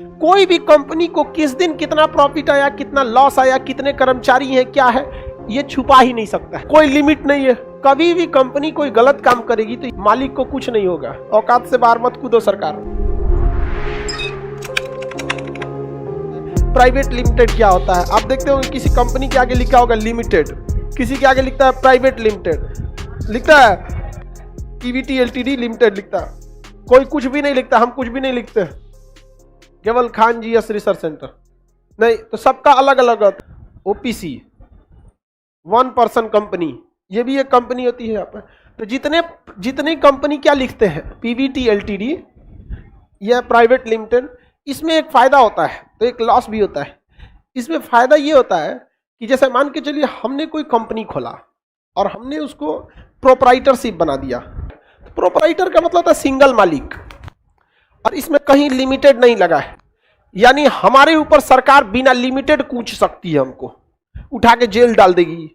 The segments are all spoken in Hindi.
कोई भी कंपनी को किस दिन कितना प्रॉफिट आया, कितना लॉस आया, कितने कर्मचारी हैं, क्या है, ये छुपा ही नहीं सकता है। कोई लिमिट नहीं है। कभी भी कंपनी कोई गलत काम करेगी तो मालिक को कुछ नहीं होगा। औकात से बाहर मत कूदो सरकार। प्राइवेट लिमिटेड क्या होता है? आप देखते हो किसी कंपनी के आगे लिखा होगा लिमिटेड, किसी के आगे लिखता है प्राइवेट लिमिटेड, लिखता है पीवीटी एलटीडी लिमिटेड लिखता है। कोई कुछ भी नहीं लिखता, हम कुछ भी नहीं लिखते। केवल Khan G S research centre नहीं, तो सबका अलग अलग होता है। ओपीसी वन पर्सन कंपनी, ये भी एक कंपनी होती है यहाँ पर। तो जितने कंपनी क्या लिखते हैं, पीवीटी एलटीडी या प्राइवेट लिमिटेड, इसमें एक फायदा होता है तो एक लॉस भी होता है। इसमें फायदा ये होता है कि जैसे मान के चलिए हमने कोई कंपनी खोला और हमने उसको प्रोप्राइटरशिप बना दिया। प्रोप्राइटर का मतलब होता है सिंगल मालिक, और इसमें कहीं लिमिटेड नहीं लगा है। यानी हमारे ऊपर सरकार बिना लिमिटेड कूच सकती है, हमको उठा के जेल डाल देगी,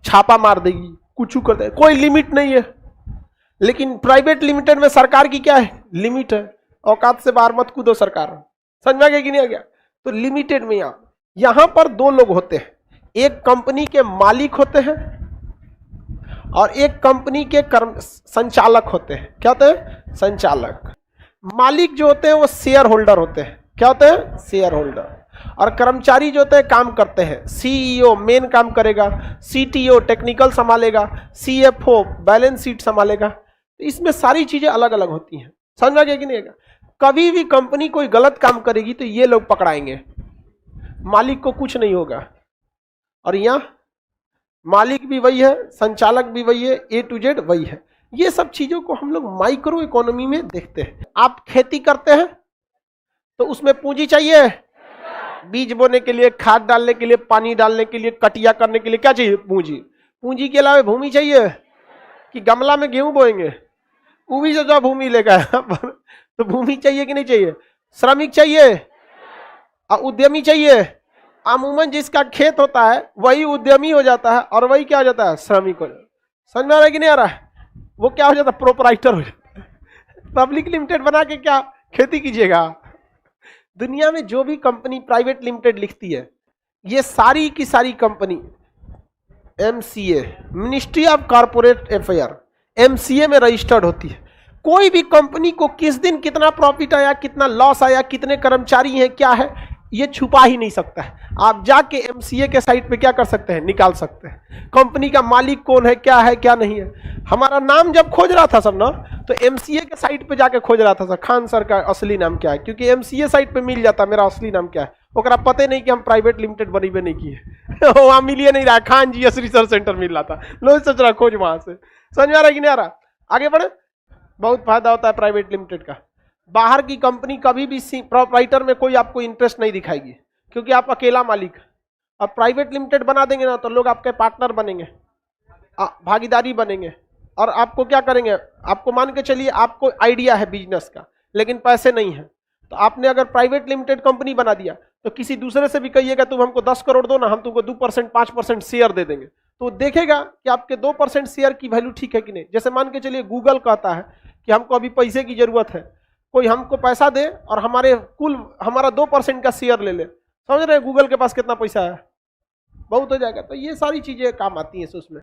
छापा मार देगी, कुछ कर देगी, कोई लिमिट नहीं है। लेकिन प्राइवेट लिमिटेड में सरकार की क्या है, लिमिट है। औकात से बाहर मत कूदो सरकार। समझ में आ गया कि नहीं आ गया? तो लिमिटेड में यहां पर दो लोग होते हैं, एक कंपनी के मालिक होते हैं और एक कंपनी के संचालक होते हैं। क्या होते हैं? संचालक। मालिक जो होते हैं वो शेयर होल्डर होते हैं। क्या होते हैं? Share holder. और कर्मचारी जो होते हैं काम करते हैं। सीईओ मेन काम करेगा, सीटीओ टेक्निकल संभालेगा, सीएफओ बैलेंस शीट संभालेगा। तो इसमें सारी चीजें अलग अलग होती हैं। समझ में आ गया कि नहीं? कभी भी कंपनी कोई गलत काम करेगी तो ये लोग पकड़ाएंगे, मालिक को कुछ नहीं होगा। और यहां मालिक भी वही है, संचालक भी वही है, ए टू जेड वही है। ये सब चीजों को हम लोग माइक्रो इकोनॉमी में देखते हैं। आप खेती करते हैं तो उसमें पूंजी चाहिए, बीज बोने के लिए, खाद डालने के लिए, पानी डालने के लिए, कटिया करने के लिए क्या चाहिए? पूंजी। पूंजी के अलावा भूमि चाहिए कि गमला में गेहूं बोएंगे, वो भी जो भूमि लेगा तो भूमि चाहिए कि नहीं चाहिए? श्रमिक चाहिए और उद्यमी चाहिए। अमूमन जिसका खेत होता है वही उद्यमी हो जाता है और वही क्या हो जाता है? श्रमिक हो जाता है। समझ में आ रहा है कि नहीं आ रहा है? वो क्या हो जाता है? प्रोप्राइटर हो जाता है। पब्लिक लिमिटेड बना के क्या खेती कीजिएगा? दुनिया में जो भी कंपनी प्राइवेट लिमिटेड लिखती है, ये सारी की सारी company MCA, ministry of corporate affair, MCA में रजिस्टर्ड होती है। कोई भी कंपनी को किस दिन कितना प्रॉफिट आया, कितना लॉस आया, कितने कर्मचारी हैं, क्या है, ये छुपा ही नहीं सकता है। आप जाके एमसीए के साइट पे क्या कर सकते हैं? निकाल सकते हैं कंपनी का मालिक कौन है, क्या नहीं है। हमारा नाम जब खोज रहा था सब ना, तो एमसीए के साइट पे जाके खोज रहा था सर, खान सर का असली नाम क्या है, क्योंकि एमसीए साइट पे मिल जाता मेरा असली नाम क्या है। ओकरा पते नहीं कि हम प्राइवेट लिमिटेड बनीबे नहीं किए वहां मिलिए नहीं रहा, Khan G S research centre मिल रहा था, लोग सोच रहा खोज वहां से। समझ में आ रहा है कि नहीं आ रहा? आगे बढ़े। बहुत फायदा होता है प्राइवेट लिमिटेड का। बाहर की कंपनी कभी भी प्रोप्राइटर में कोई आपको इंटरेस्ट नहीं दिखाएगी, क्योंकि आप अकेला मालिक। अब प्राइवेट लिमिटेड बना देंगे ना तो लोग आपके पार्टनर बनेंगे, भागीदारी बनेंगे, और आपको क्या करेंगे? आपको मान के चलिए आपको आइडिया है बिजनेस का लेकिन पैसे नहीं है, तो आपने अगर प्राइवेट लिमिटेड कंपनी बना दिया तो किसी दूसरे से भी कहिएगा तुम हमको 10 करोड़ दो ना, हम तुमको 2% 5% शेयर दे देंगे, तो देखेगा कि आपके 2% शेयर की वैल्यू ठीक है कि नहीं। जैसे मान के चलिए गूगल कहता है कि हमको अभी पैसे की जरूरत है, कोई हमको पैसा दे और हमारा 2% का शेयर ले ले। समझ रहे हैं गूगल के पास कितना पैसा है? बहुत हो जाएगा। तो ये सारी चीजें काम आती हैं उसमें।